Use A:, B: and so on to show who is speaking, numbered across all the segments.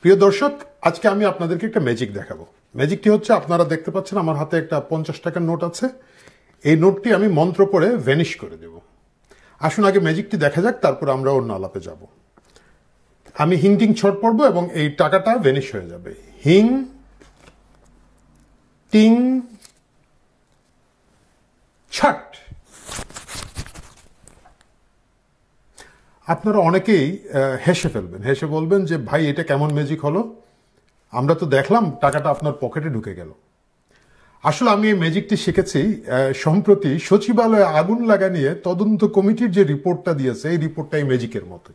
A: প্রিয় দর্শক, আজকে আমি আপনাদেরকে একটা ম্যাজিক দেখাবো। ম্যাজিকটি হচ্ছে, আপনারা দেখতে পাচ্ছেন আমার হাতে একটা 50 টাকার নোট আছে। এই নোটটি আমি মন্ত্র পড়ে ভ্যানিশ করে দেব। আসুন আগে ম্যাজিকটি দেখা যাক, তারপর আমরা অন্য আলাপে যাব। আমি হিং টিং ছট পড়বো এবং এই টাকাটা ভ্যানিশ হয়ে যাবে। হিং টিং ছট। আপনারা অনেকেই হেসে ফেলবেন, হেসে বলবেন যে ভাই এটা কেমন ম্যাজিক হলো, আমরা তো দেখলাম টাকাটা আপনার পকেটে ঢুকে গেল। আসলে আমি এই ম্যাজিকটি শিখেছি সম্প্রতি সচিবালয়ে আগুন লাগা নিয়ে তদন্ত কমিটির যে রিপোর্টটা দিয়েছে, এই রিপোর্টটা এই ম্যাজিকের মতো।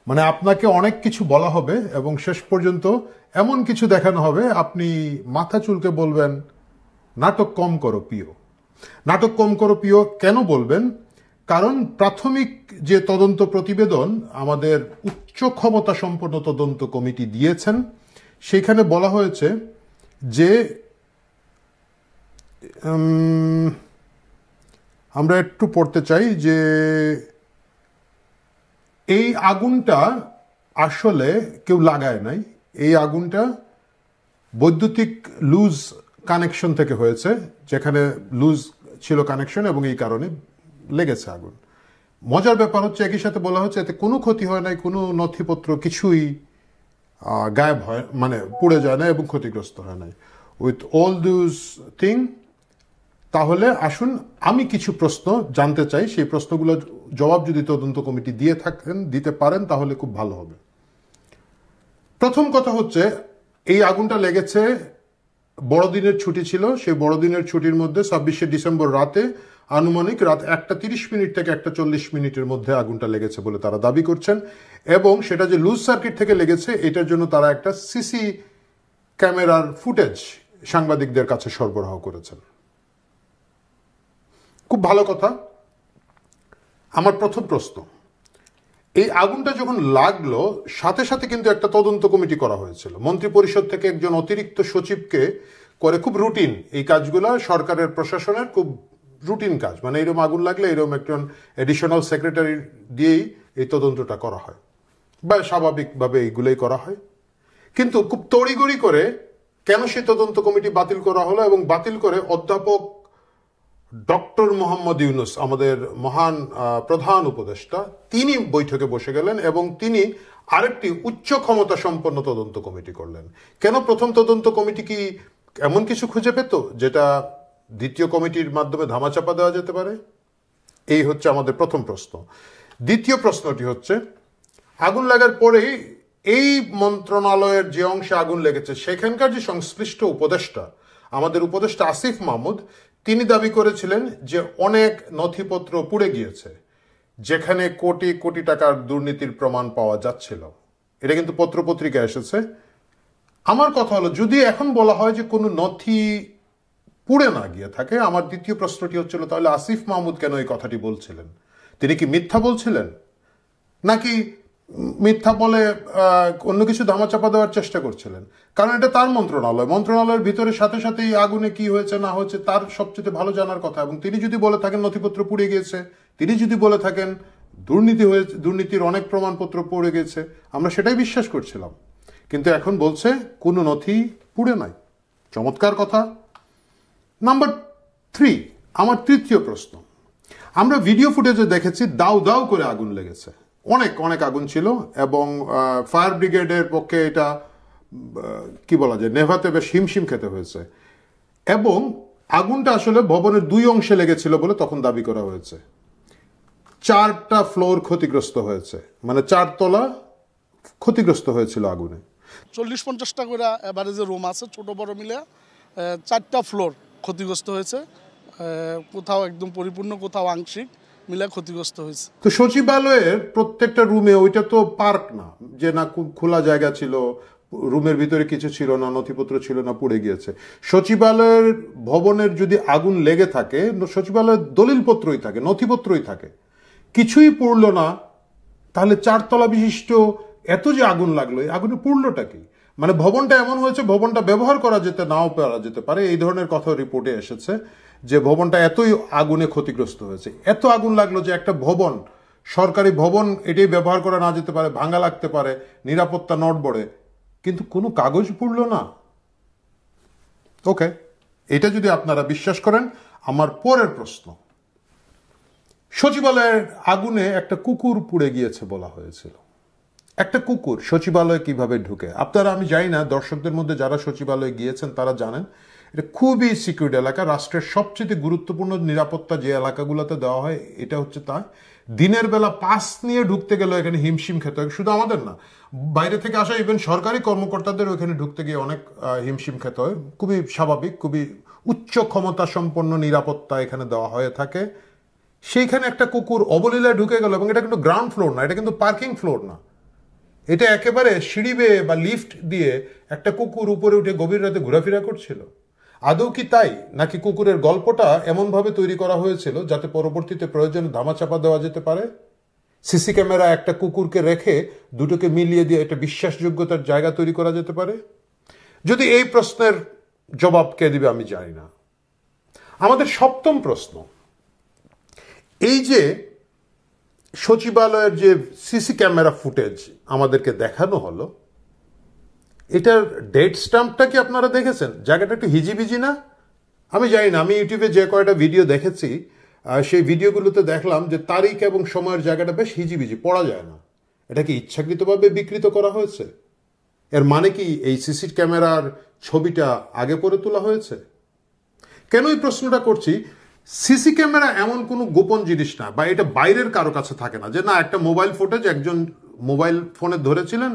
A: মানে আপনাকে অনেক কিছু বলা হবে এবং শেষ পর্যন্ত এমন কিছু দেখানো হবে, আপনি মাথা চুলকে বলবেন নাটক কম করো প্রিয়। নাটক কম করো প্রিয় কেন বলবেন? কারণ প্রাথমিক যে তদন্ত প্রতিবেদন আমাদের উচ্চ ক্ষমতা সম্পন্ন তদন্ত কমিটি দিয়েছেন, সেখানে বলা হয়েছে যে আমরা একটু পড়তে চাই যে এই আগুনটা আসলে কেউ লাগায় নাই। এই আগুনটা বৈদ্যুতিক লুজ কানেকশন থেকে হয়েছে, যেখানে লুজ ছিল কানেকশন এবং এই কারণে লেগেছে আগুন। মজার ব্যাপার হচ্ছে, একই সাথে বলা হচ্ছে এতে কোনো ক্ষতি হয় নাই, কোনো নথিপত্র কিছুই গায়েব হয়, মানে পুড়ে যায় না এবং ক্ষতিগ্রস্ত হয় নাই। উইথ অল দিস থিং, তাহলে আসুন আমি কিছু প্রশ্ন জানতে চাই, সেই প্রশ্নগুলোর জবাব যদি তদন্ত কমিটি দিতে পারেন তাহলে খুব ভালো হবে। প্রথম কথা হচ্ছে, এই আগুনটা লেগেছে বড়দিনের ছুটি ছিল, সেই বড়দিনের ছুটির মধ্যে 26শে ডিসেম্বর রাতে আনুমানিক রাত 1:30 থেকে 1:40 মধ্যে আগুনটা লেগেছে বলে তারা দাবি করছেন। এবং সেটা যে লুজ সার্কিট থেকে লেগেছে, এটার জন্য তারা একটা সিসি ক্যামেরার ফুটেজ সাংবাদিকদের কাছে সরবরাহ করেছেন। খুব ভালো কথা। আমার প্রথম প্রশ্ন, এই আগুনটা যখন লাগলো সাথে সাথে কিন্তু একটা তদন্ত কমিটি করা হয়েছিল। মন্ত্রী পরিষদ থেকে একজন অতিরিক্ত সচিবকে করে, খুব রুটিন এই কাজগুলো, সরকারের প্রশাসনের খুব রুটিন কাজ। মানে এরকম আগুন লাগলে এরকম একজন এডিশনাল সেক্রেটারি দিয়েই এই তদন্তটা করা হয়, বা স্বাভাবিকভাবে এইগুলোই করা হয়। কিন্তু খুব তড়িগড়ি করে কেন সেই তদন্ত কমিটি বাতিল করা হলো, এবং বাতিল করে অধ্যাপক ডক্টর মোহাম্মদ ইউনুস, আমাদের মহান প্রধান উপদেষ্টা, তিনি বৈঠকে বসে গেলেন এবং তিনি আরেকটি উচ্চ ক্ষমতা সম্পন্ন তদন্ত কমিটি করলেন। কেন? প্রথম তদন্ত কমিটি কি এমন কিছু খুঁজে পেত যেটা দ্বিতীয় কমিটির মাধ্যমে ধামাচাপা দেওয়া যেতে পারে? এই হচ্ছে আমাদের প্রথম প্রশ্ন। দ্বিতীয় প্রশ্নটি হচ্ছে, আগুন লাগার পরেই এই মন্ত্রণালয়ের যে অংশে আগুন লেগেছে সেখানকার যে সংশ্লিষ্ট উপদেষ্টা, আমাদের উপদেষ্টা আসিফ মাহমুদ, তিনি দাবি করেছিলেন যে অনেক নথিপত্র পুড়ে গিয়েছে, যেখানে কোটি কোটি টাকার দুর্নীতির প্রমাণ পাওয়া যাচ্ছিল। এটা কিন্তু পত্রপত্রিকায় এসেছে। আমার কথা হলো, যদি এখন বলা হয় যে কোনো নথি পুড়ে না গিয়ে থাকে, আমার দ্বিতীয় প্রশ্নটি হচ্ছিল তাহলে আসিফ মাহমুদ কেন এই কথাটি বলছিলেন? তিনি কি মিথ্যা বলছিলেন, নাকি মিথ্যা বলে অন্য কিছু ধামাচাপা দেওয়ার চেষ্টা করছিলেন? কারণ এটা তার মন্ত্রণালয়, মন্ত্রণালয়ের ভিতরে সাথে সাথেই আগুনে কি হয়েছে না হয়েছে তার সবচেয়ে ভালো জানার কথা। এবং তিনি যদি বলে থাকেন নথিপত্র পুড়ে গিয়েছে, তিনি যদি বলে থাকেন দুর্নীতির অনেক প্রমাণপত্র পড়ে গেছে, আমরা সেটাই বিশ্বাস করছিলাম। কিন্তু এখন বলছে কোনো নথি পুড়ে নাই। চমৎকার কথা। নাম্বার 3, আমার তৃতীয় প্রশ্ন, আমরা ভিডিও ফুটেজে দেখেছি দাউ দাউ করে আগুন লেগেছে, অনেক অনেক আগুন ছিল এবং ফায়ার ব্রিগেডের পক্ষে এটা কি বলা যায়, নেভাতে বেশ হিমশিম খেতে হয়েছে। এবং আগুনটা আসলে ভবনের 2 অংশে লেগেছিল বলে তখন দাবি করা হয়েছে। 4টা ফ্লোর ক্ষতিগ্রস্ত হয়েছে, মানে 4 তলা ক্ষতিগ্রস্ত হয়েছিল আগুনে।
B: 40-50টা করে এভারেজে রুম আছে, ছোট বড় মিলে 4টা ফ্লোর ক্ষতিগ্রস্ত হয়েছে। কোথাও একদম পরিপূর্ণ, কোথাও আংশিক মিলে ক্ষতিগ্রস্ত হয়েছে।
A: তো সচিবালয়ের প্রত্যেকটা রুমে, ওইটা তো পার্ক না যে না খোলা জায়গা ছিল, রুমের ভিতরে কিছু ছিল না, নথিপত্র ছিল না, পুড়ে গিয়েছে। সচিবালয়ের ভবনের যদি আগুন লেগে থাকে, সচিবালয়ের দলিলপত্রই থাকে, নথিপত্রই থাকে, কিছুই পুড়লো না, তাহলে 4 তলা বিশিষ্ট এত যে আগুন লাগলো, এই আগুনে পুড়লোটা কি? মানে ভবনটা এমন হয়েছে, ভবনটা ব্যবহার করা নাও করা যেতে পারে, এই ধরনের কথা রিপোর্টে এসেছে যে ভবনটা এতই আগুনে ক্ষতিগ্রস্ত হয়েছে। এত আগুন লাগলো যে একটা ভবন, সরকারি ভবন, এটাই ব্যবহার করা না যেতে পারে, ভাঙা লাগতে পারে, নিরাপত্তা নড়বড়ে। কিন্তু কোনো কাগজ পড়ল না। ওকে, এটা যদি আপনারা বিশ্বাস করেন, আমার পরের প্রশ্ন, সচিবালয়ের আগুনে একটা কুকুর পুড়ে গিয়েছে বলা হয়েছিল। একটা কুকুর সচিবালয়ে কিভাবে ঢুকে? আপনারা, আমি জানি না, দর্শকদের মধ্যে যারা সচিবালয়ে গিয়েছেন তারা জানেন এটা খুবই সিকিউরিটি এলাকা। রাষ্ট্রের সবচেয়ে গুরুত্বপূর্ণ নিরাপত্তা যে এলাকাগুলোতে দেওয়া হয় এটা হচ্ছে তাই। দিনের বেলা পাস নিয়ে ঢুকতে গেলে এখানে হিমশিম খেতে হয়। শুধু আমাদের না, বাইরে থেকে আসা ইভেন সরকারি কর্মকর্তাদের ওখানে ঢুকতে গিয়ে অনেক হিমশিম খেতে হয়। খুবই স্বাভাবিক, খুবই উচ্চ ক্ষমতা সম্পন্ন নিরাপত্তা এখানে দেওয়া হয়ে থাকে। সেইখানে একটা কুকুর অবলীলায় ঢুকে গেল, এবং এটা কিন্তু গ্রাউন্ড ফ্লোর না, এটা কিন্তু পার্কিং ফ্লোর না, এটা একেবারে সিঁড়ি বেয়ে বা লিফট দিয়ে একটা কুকুর উপরে উঠে গভীর রাতে ঘোরাফেরা করছিল। আদৌ কি তাই, নাকি কুকুরের গল্পটা এমনভাবে তৈরি করা হয়েছিল যাতে পরবর্তীতে প্রয়োজনে ধামাচাপা দেওয়া যেতে পারে? সিসি ক্যামেরা একটা কুকুরকে রেখে দুটোকে মিলিয়ে দিয়ে একটা বিশ্বাসযোগ্যতার জায়গা তৈরি করা যেতে পারে? যদি এই প্রশ্নের জবাব কে দিবে আমি জানি না। আমাদের সপ্তম প্রশ্ন, এই যে সচিবালয়ের যে সিসি ক্যামেরা ফুটেজ আমাদেরকে দেখানো হলো, এটার ডেট স্ট্যাম্পটা কি আপনারা দেখেছেন? জায়গাটা একটু হিজিবিজি না? আমি জানি না, আমি ইউটিউবে যে কয়টা ভিডিও দেখেছি সেই ভিডিওগুলোতে দেখলাম যে তারিখ এবং সময়ের জায়গাটা বেশ হিজিবিজি, পড়া যায় না। এটা কি ইচ্ছাকৃতভাবে বিকৃত করা হয়েছে? এর মানে কি এই সিসি ক্যামেরার ছবিটা আগে পরে তোলা হয়েছে? কেন এই প্রশ্নটা করছি? সিসি ক্যামেরা এমন কোনো গোপন জিনিস না, বা এটা বাইরের কারো কাছে থাকে না যে না একটা মোবাইল ফুটেজ একজন মোবাইল ফোনে ধরেছিলেন,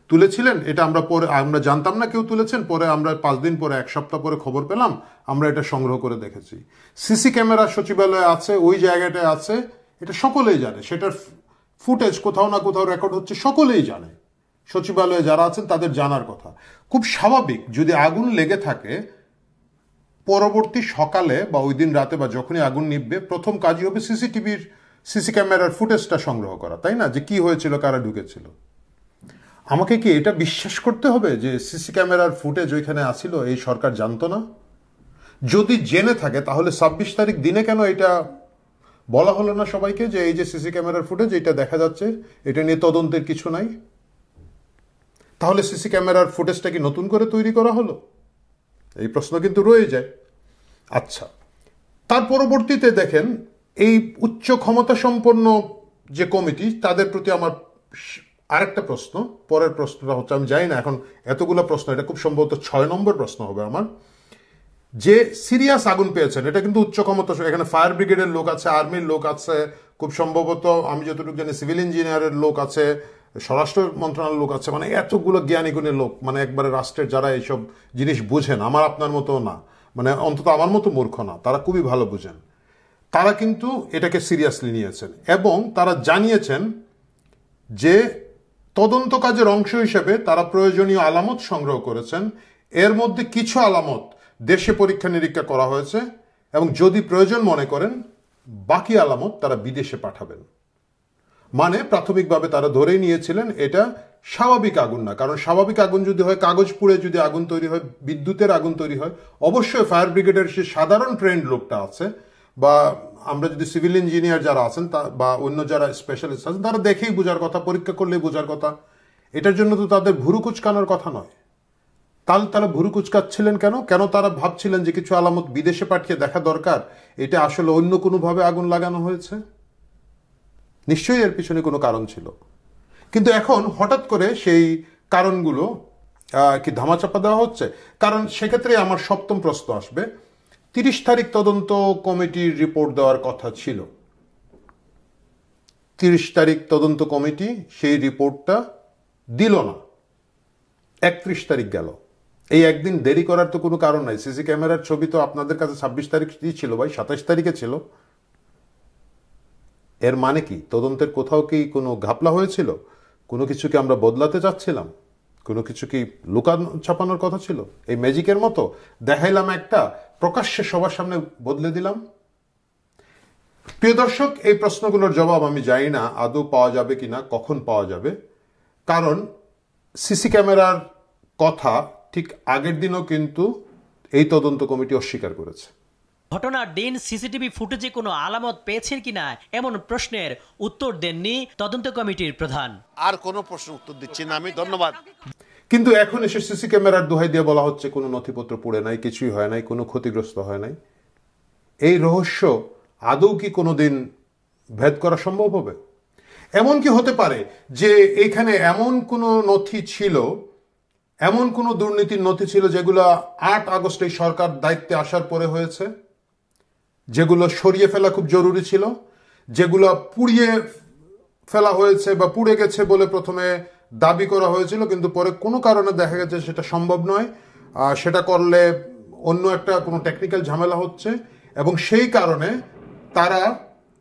A: তুলেছিলেন, এটা আমরা জানতাম না কেউ তুলেছেন, পরে আমরা 5 দিন পরে, 1 সপ্তাহ পরে খবর পেলাম, আমরা এটা সংগ্রহ করে দেখেছি। সিসি ক্যামেরা সচিবালয়ে আছে, ওই জায়গাটায় আছে, এটা সকলেই জানে। সেটার ফুটেজ কোথাও না কোথাও রেকর্ড হচ্ছে, সকলেই জানে। সচিবালয়ে যারা আছেন তাদের জানার কথা। খুব স্বাভাবিক, যদি আগুন লেগে থাকে পরবর্তী সকালে বা ওই দিন রাতে বা যখনই আগুন নিববে, প্রথম কাজই হবে সিসি ক্যামেরার ফুটেজটা সংগ্রহ করা, তাই না? যে কি হয়েছিল, কারা ঢুকেছিল। আমাকে কি এটা বিশ্বাস করতে হবে যে সিসি ক্যামেরার ফুটেজ ওইখানে আসিল, এই সরকার জানতো না? যদি জেনে থাকে তাহলে 26 তারিখ দিনে কেন এটা বলা হলো না সবাইকে যে এই যে সিসি ক্যামেরার ফুটেজ এটা দেখা যাচ্ছে, এটা নিয়ে তদন্তের কিছু নাই? তাহলে সিসি ক্যামেরার ফুটেজটা কি নতুন করে তৈরি করা হলো? এই প্রশ্ন কিন্তু রয়ে যায়। আচ্ছা, তার পরবর্তীতে দেখেন এই উচ্চ ক্ষমতা সম্পন্ন যে কমিটি, তাদের প্রতি আমার আরেকটা প্রশ্ন। পরের প্রশ্নটা হচ্ছে, আমি জানি না এখন এতগুলো প্রশ্ন, এটা খুব সম্ভবত 6 নম্বর প্রশ্ন হবে আমার। যে সিরিয়াস আগুন পেয়েছেন, এটা কিন্তু উচ্চ ক্ষমতা, এখানে ফায়ার ব্রিগেডের লোক আছে, আর্মির লোক আছে, খুব সম্ভবত আমি যতটুকু জানি সিভিল ইঞ্জিনিয়ারের লোক আছে, স্বরাষ্ট্র মন্ত্রণালয়ের লোক আছে, মানে এতগুলো জ্ঞানী গুণী লোক, মানে একবারে রাষ্ট্রের যারা এইসব জিনিস বুঝেন, আমার আপনার মতো না, মানে অন্তত আমার মতো মূর্খ না, তারা খুবই ভালো বুঝেন। তারা কিন্তু এটাকে সিরিয়াসলি নিয়েছেন এবং তারা জানিয়েছেন যে তদন্ত কাজের অংশ হিসেবে তারা প্রয়োজনীয় আলামত সংগ্রহ করেছেন। এর মধ্যে কিছু আলামত দেশে পরীক্ষা নিরীক্ষা করা হয়েছে এবং যদি প্রয়োজন মনে করেন বাকি আলামত তারা বিদেশে পাঠাবেন। মানে প্রাথমিকভাবে তারা ধরেই নিয়েছিলেন এটা স্বাভাবিক আগুন না, কারণ স্বাভাবিক আগুন যদি হয়, কাগজ পুড়ে যদি আগুন তৈরি হয়, বিদ্যুতের আগুন তৈরি হয়, অবশ্যই ফায়ার ব্রিগেডের সে সাধারণ ট্রেন্ড লোকটা আছে, বা আমরা যদি সিভিল ইঞ্জিনিয়ার যারা আছেন বা অন্য যারা স্পেশালিস্ট আছেন, তারা দেখেই বোঝার কথা, পরীক্ষা করলেই বোঝার কথা। এটার জন্য তো তাদের ভুরু কুচকানোর কথা নয়। তারা ভুরু কুচকাচ্ছিলেন কেন? কেন তারা ভাবছিলেন যে কিছু আলামত বিদেশে পাঠিয়ে দেখা দরকার, এটা আসলে অন্য কোনোভাবে আগুন লাগানো হয়েছে? নিশ্চয়ই এর পিছনে কোনো কারণ ছিল। কিন্তু এখন হঠাৎ করে সেই কারণগুলো কি ধামাচাপা দেওয়া হচ্ছে? কারণ সেক্ষেত্রে আমার সপ্তম প্রশ্ন আসবে, 30 তারিখ তদন্ত কমিটির রিপোর্ট দেওয়ার কথা ছিল। 30 তারিখ তদন্ত কমিটি সেই রিপোর্টটা দিল না, 31 তারিখ গেল। এই একদিন দেরি করার তো কোনো কারণ নাই। সিসি ক্যামেরার ছবি তো আপনাদের কাছে 26 তারিখ ছিল ভাই, 27 তারিখে ছিল। এর মানে কি তদন্তের কোথাও কি কোনো ঘাপলা হয়েছিল? কোনো কিছু কি আমরা বদলাতে চাচ্ছিলাম? কোনো কিছু কি লুকানো ছাপানোর কথা ছিল? এই ম্যাজিকের মতো দেখাইলাম একটা, প্রকাশ্যে সবার সামনে বদলে দিলাম। প্রিয় দর্শক, এই প্রশ্নগুলোর জবাব আমি জানি না আদৌ পাওয়া যাবে কিনা, কখন পাওয়া যাবে। কারণ সিসি ক্যামেরার কথা ঠিক আগের দিনও কিন্তু এই তদন্ত কমিটি অস্বীকার করেছে।
C: ঘটনার দিন সিসিটিভি ফুটেজে কোনো আলামত পেয়েছেন কিনা এমন প্রশ্নের উত্তর দেননি তদন্ত কমিটির প্রধান।
D: আর কোনো প্রশ্ন উত্তর দিচ্ছি না আমি, ধন্যবাদ।
A: কিন্তু এখন এসে সিসি ক্যামেরার দোহাই দিয়ে বলা হচ্ছে কোনো নথিপত্র পুড়ে নাই, কিছুই হয় নাই, কোনো ক্ষতিগ্রস্ত হয় নাই। এই রহস্য আদৌ কি কোনোদিন ভেদ করা সম্ভব হবে? এমন কি হতে পারে যে এখানে এমন কোনো নথি ছিল, এমন কোনো দুর্নীতির নথি ছিল যেগুলো 8 আগস্ট এই সরকার দায়িত্বে আসার পরে হয়েছে, যেগুলো সরিয়ে ফেলা খুব জরুরি ছিল, যেগুলো পুড়িয়ে ফেলা হয়েছে বা পুড়ে গেছে বলে প্রথমে দাবি করা হয়েছিল, কিন্তু পরে কোনো কারণে দেখা গেছে সেটা সম্ভব নয়, সেটা করলে অন্য একটা কোনো টেকনিক্যাল ঝামেলা হচ্ছে, এবং সেই কারণে তারা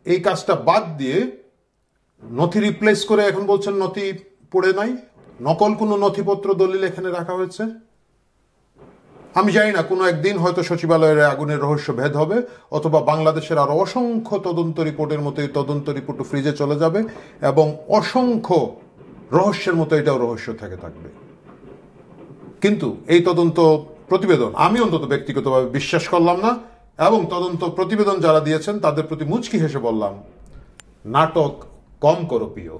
A: এই কাজটা বাদ দিয়ে নথি রিপ্লেস করে এখন বলছেন নথি পড়ে নাই, নকল কোনো নথিপত্র দলিল এখানে রাখা হয়েছে। আমি জানি না, কোনো একদিন হয়তো সচিবালয়ের আগুনের রহস্য ভেদ হবে, অথবা বাংলাদেশের আরো অসংখ্য তদন্ত রিপোর্টের মতো এই তদন্ত রিপোর্ট ফ্রিজে চলে যাবে, এবং অসংখ্য রহস্যের মতো এটাও রহস্য থেকে থাকবে। কিন্তু এই তদন্ত প্রতিবেদন আমি অন্তত ব্যক্তিগতভাবে বিশ্বাস করলাম না, এবং তদন্ত প্রতিবেদন যারা দিয়েছেন তাদের প্রতি মুচকি হেসে বললাম, নাটক কম করো প্রিয়।